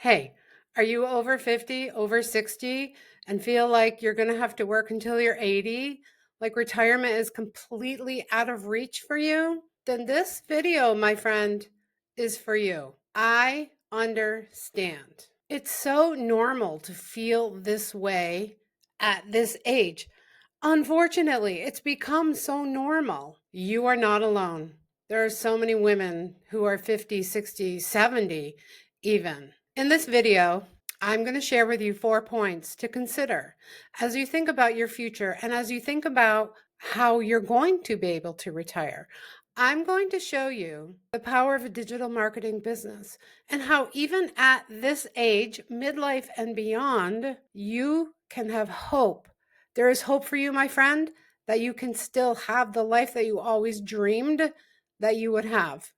Hey, are you over 50, over 60, and feel like you're going to have to work until you're 80? Like retirement is completely out of reach for you? Then this video, my friend, is for you. I understand. It's so normal to feel this way at this age. Unfortunately, it's become so normal. You are not alone. There are so many women who are 50, 60, 70 even. In this video, I'm going to share with you 4 points to consider as you think about your future and as you think about how you're going to be able to retire. I'm going to show you the power of a digital marketing business and how even at this age, midlife and beyond, you can have hope. There is hope for you, my friend, that you can still have the life that you always dreamed that you would have.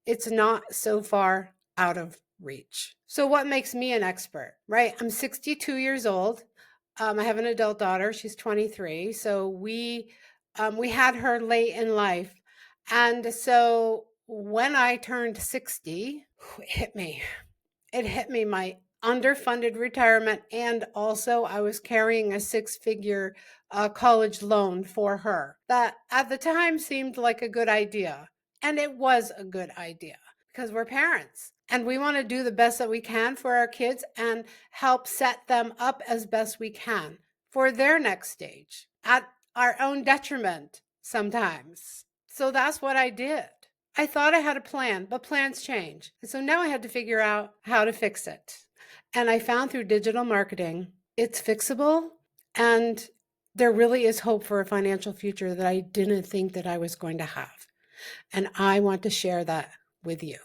It's not so far out of reach. So what makes me an expert, right? I'm 62 years old. I have an adult daughter. She's 23. So we had her late in life. And so when I turned 60, it hit me. It hit me, my underfunded retirement. And also I was carrying a six-figure college loan for her that at the time seemed like a good idea. And it was a good idea because we're parents and we want to do the best that we can for our kids and help set them up as best we can for their next stage at our own detriment sometimes. So that's what I did. I thought I had a plan, but plans change. And so now I had to figure out how to fix it. And I found through digital marketing, it's fixable and there really is hope for a financial future that I didn't think that I was going to have. And I want to share that with you.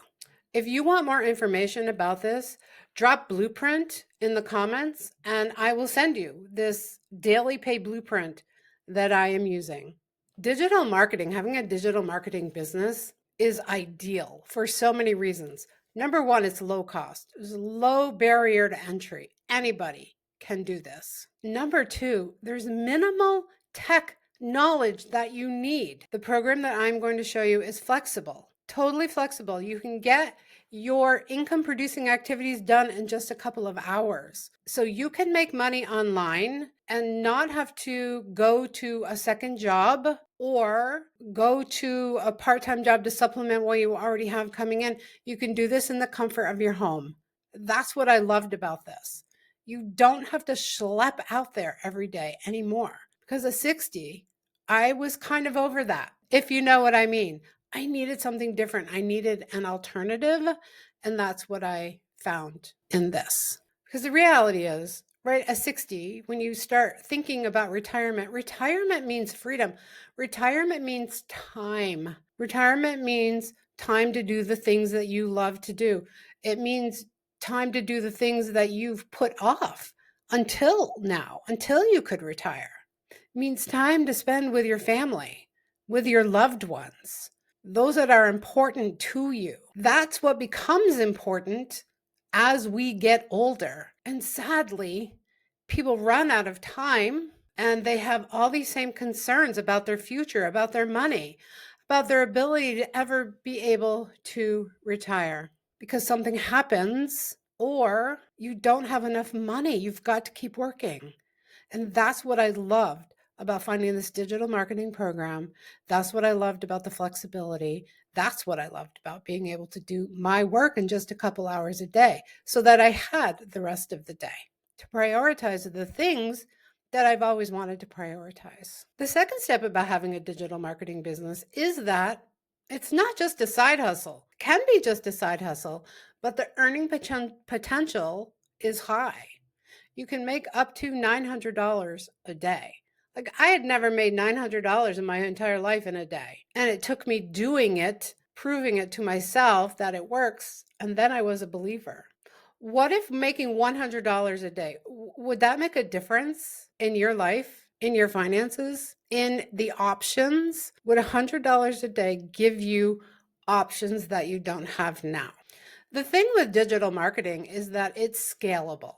If you want more information about this, drop blueprint in the comments and I will send you this daily pay blueprint that I am using. Digital marketing, having a digital marketing business is ideal for so many reasons. Number one, it's low cost. There's a low barrier to entry. Anybody can do this. Number two, there's minimal tech knowledge that you need. The program that I'm going to show you is flexible, totally flexible. You can get your income producing activities done in just a couple of hours. So you can make money online and not have to go to a second job or go to a part-time job to supplement what you already have coming in. You can do this in the comfort of your home. That's what I loved about this. You don't have to schlep out there every day anymore. Because at 60, I was kind of over that, if you know what I mean. I needed something different. I needed an alternative. And that's what I found in this. Because the reality is, right at 60, when you start thinking about retirement, retirement means freedom. Retirement means time. Retirement means time to do the things that you love to do. It means time to do the things that you've put off until now, until you could retire. It means time to spend with your family, with your loved ones, those that are important to you. That's what becomes important as we get older. And sadly, people run out of time and they have all these same concerns about their future, about their money, about their ability to ever be able to retire because something happens or you don't have enough money. You've got to keep working. And that's what I loved about finding this digital marketing program. That's what I loved about the flexibility. That's what I loved about being able to do my work in just a couple hours a day so that I had the rest of the day to prioritize the things that I've always wanted to prioritize. The second step about having a digital marketing business is that it's not just a side hustle. It can be just a side hustle, but the earning potential is high. You can make up to $900 a day. Like I had never made $900 in my entire life in a day. And it took me doing it, proving it to myself that it works. And then I was a believer. What if making $100 a day, would that make a difference in your life, in your finances, in the options? Would $100 a day give you options that you don't have now? The thing with digital marketing is that it's scalable.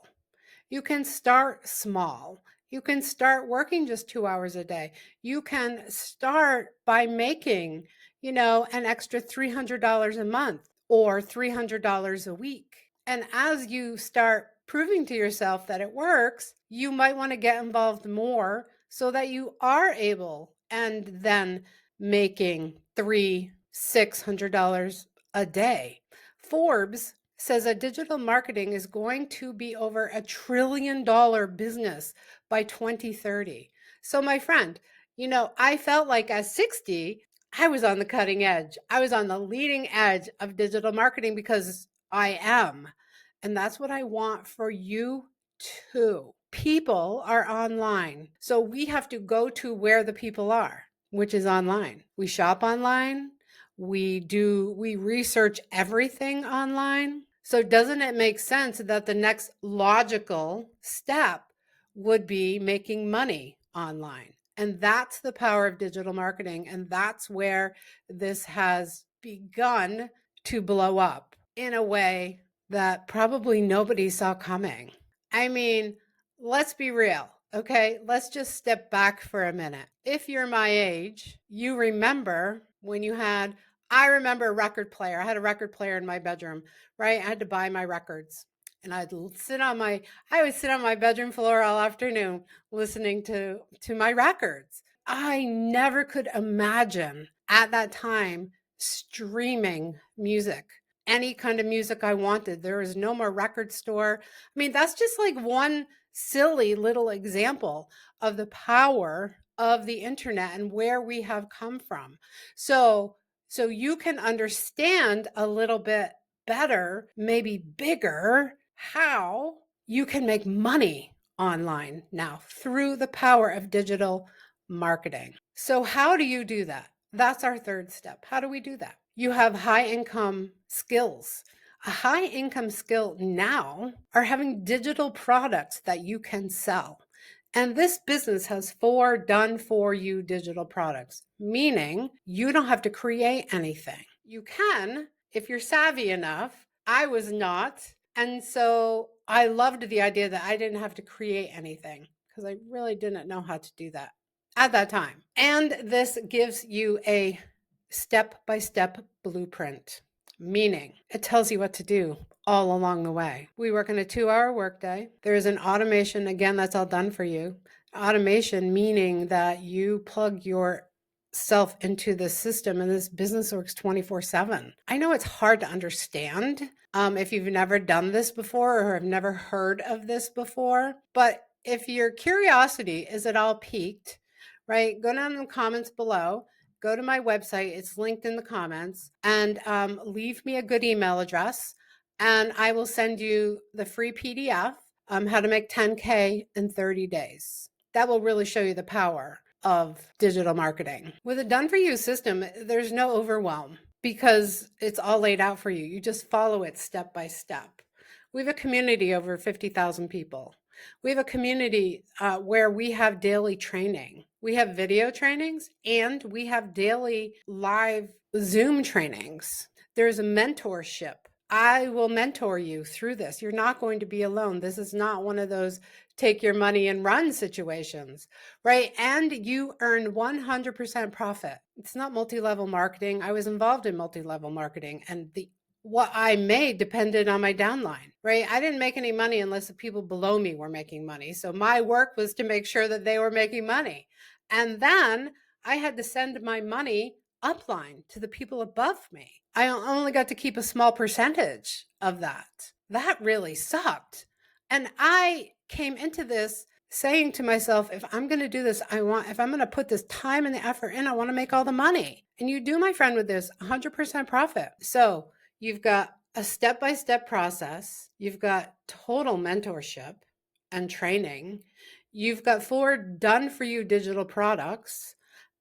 You can start small. You can start working just 2 hours a day. You can start by making, an extra $300 a month or $300 a week. And as you start proving to yourself that it works, you might want to get involved more so that you are able and then making $600 a day. Forbes says that digital marketing is going to be over $1 trillion business by 2030. So my friend, I felt like at 60, I was on the cutting edge. I was on the leading edge of digital marketing because I am. And that's what I want for you too. People are online. So we have to go to where the people are, which is online. We shop online. We research everything online. So doesn't it make sense that the next logical step would be making money online? And that's the power of digital marketing. And that's where this has begun to blow up in a way that probably nobody saw coming. I mean, let's be real, okay? Let's just step back for a minute. If you're my age, you remember when I remember a record player. I had a record player in my bedroom, right? I had to buy my records. And I would sit on my bedroom floor all afternoon listening to my records. I never could imagine at that time streaming music, any kind of music I wanted. There was no more record store. I mean, that's just like one silly little example of the power of the internet and where we have come from. So you can understand a little bit better, maybe bigger, how you can make money online now through the power of digital marketing. So how do you do that? That's our third step. How do we do that? You have high income skills. A high income skill now are having digital products that you can sell. And this business has 4 done for you digital products, meaning you don't have to create anything. You can if you're savvy enough. I was not. And so I loved the idea that I didn't have to create anything because I really didn't know how to do that at that time. And this gives you a step-by-step blueprint, meaning it tells you what to do all along the way. We work in a 2-hour workday. There is an automation, again, that's all done for you. Automation meaning that you plug yourself into the system and this business works 24/7. I know it's hard to understand if you've never done this before or have never heard of this before, but if your curiosity is at all piqued, right, go down in the comments below. Go to my website. It's linked in the comments, and leave me a good email address, and I will send you the free PDF, how to make 10K in 30 days. That will really show you the power of digital marketing. With a done for you system, there's no overwhelm because it's all laid out for you. You just follow it step by step. We have a community over 50,000 people. We have a community where we have daily training. We have video trainings and we have daily live Zoom trainings. There's a mentorship. I will mentor you through this. You're not going to be alone. This is not one of those take your money and run situations, right? And you earn 100% profit. It's not multi-level marketing. I was involved in multi-level marketing, and what I made depended on my downline, right? I didn't make any money unless the people below me were making money. So my work was to make sure that they were making money. And then I had to send my money upline to the people above me. I only got to keep a small percentage of that. That really sucked. And I came into this saying to myself, if I'm going to do this, if I'm going to put this time and the effort in, I want to make all the money. And you do, my friend, with this 100% profit. So you've got a step-by-step process. You've got total mentorship and training. You've got 4 done for you digital products.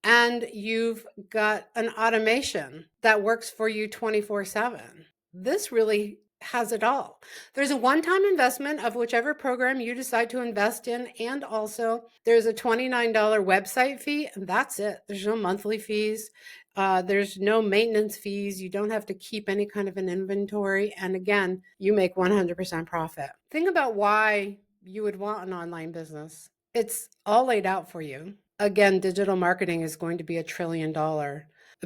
And you've got an automation that works for you 24/7. This really has it all. There's a one-time investment of whichever program you decide to invest in, and also there's a $29 website fee, and that's it. There's no monthly fees. There's no maintenance fees. You don't have to keep any kind of an inventory. And again, you make 100% profit. Think about why you would want an online business. It's all laid out for you. Again, digital marketing is going to be $1 trillion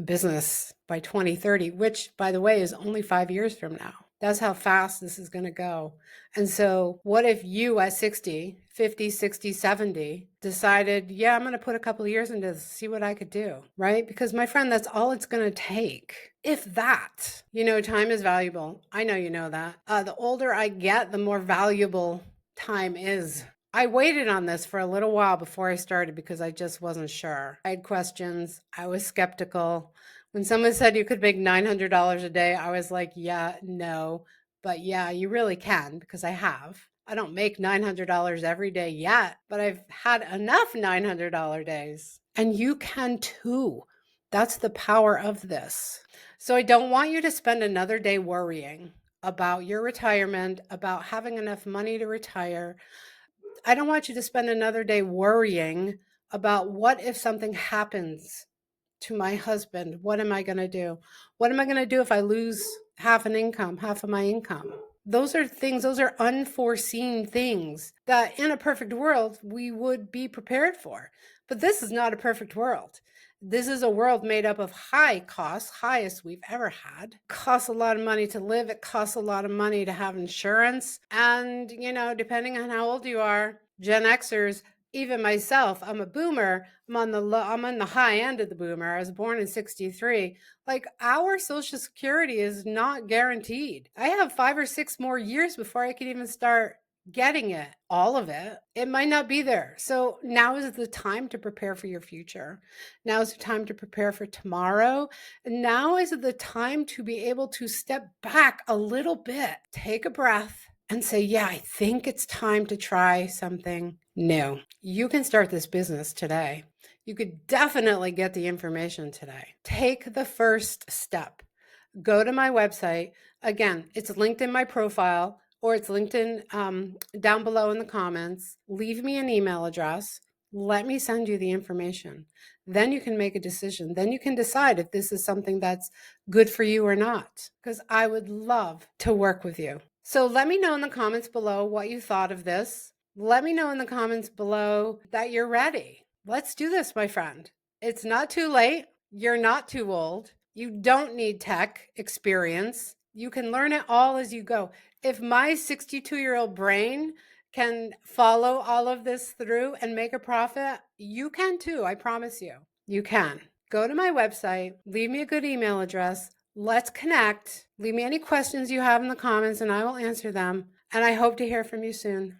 business by 2030, which, by the way, is only 5 years from now. That's how fast this is going to go. And so, what if you at 60, 50, 60, 70 decided, yeah, I'm going to put a couple of years into this, see what I could do, right? Because, my friend, that's all it's going to take. If that, time is valuable. I know you know that. The older I get, the more valuable time is. I waited on this for a little while before I started because I just wasn't sure. I had questions. I was skeptical. When someone said you could make $900 a day, I was like, yeah, no. But yeah, you really can because I have. I don't make $900 every day yet, but I've had enough $900 days. And you can too. That's the power of this. So I don't want you to spend another day worrying about your retirement, about having enough money to retire. I don't want you to spend another day worrying about what if something happens to my husband. What am I going to do? What am I going to do if I lose half of my income? Those are things, those are unforeseen things that in a perfect world we would be prepared for. But this is not a perfect world. This is a world made up of high costs, highest we've ever had. It costs a lot of money to live. It costs a lot of money to have insurance. And, depending on how old you are, Gen Xers, even myself, I'm a boomer. I'm on the high end of the boomer. I was born in 63. Like, our Social Security is not guaranteed. I have 5 or 6 more years before I can even start getting it, all of it. It might not be there. So now is the time to prepare for your future. Now is the time to prepare for tomorrow. And now is the time to be able to step back a little bit, take a breath, and say, yeah, I think it's time to try something new. You can start this business today. You could definitely get the information today. Take the first step. Go to my website. Again, it's linked in my profile, or it's linked in down below in the comments. Leave me an email address. Let me send you the information. Then you can make a decision. Then you can decide if this is something that's good for you or not, because I would love to work with you. So let me know in the comments below what you thought of this. Let me know in the comments below that you're ready. Let's do this, my friend. It's not too late. You're not too old. You don't need tech experience. You can learn it all as you go. If my 62-year-old brain can follow all of this through and make a profit, you can too. I promise you. You can. Go to my website, leave me a good email address. Let's connect. Leave me any questions you have in the comments and I will answer them. And I hope to hear from you soon.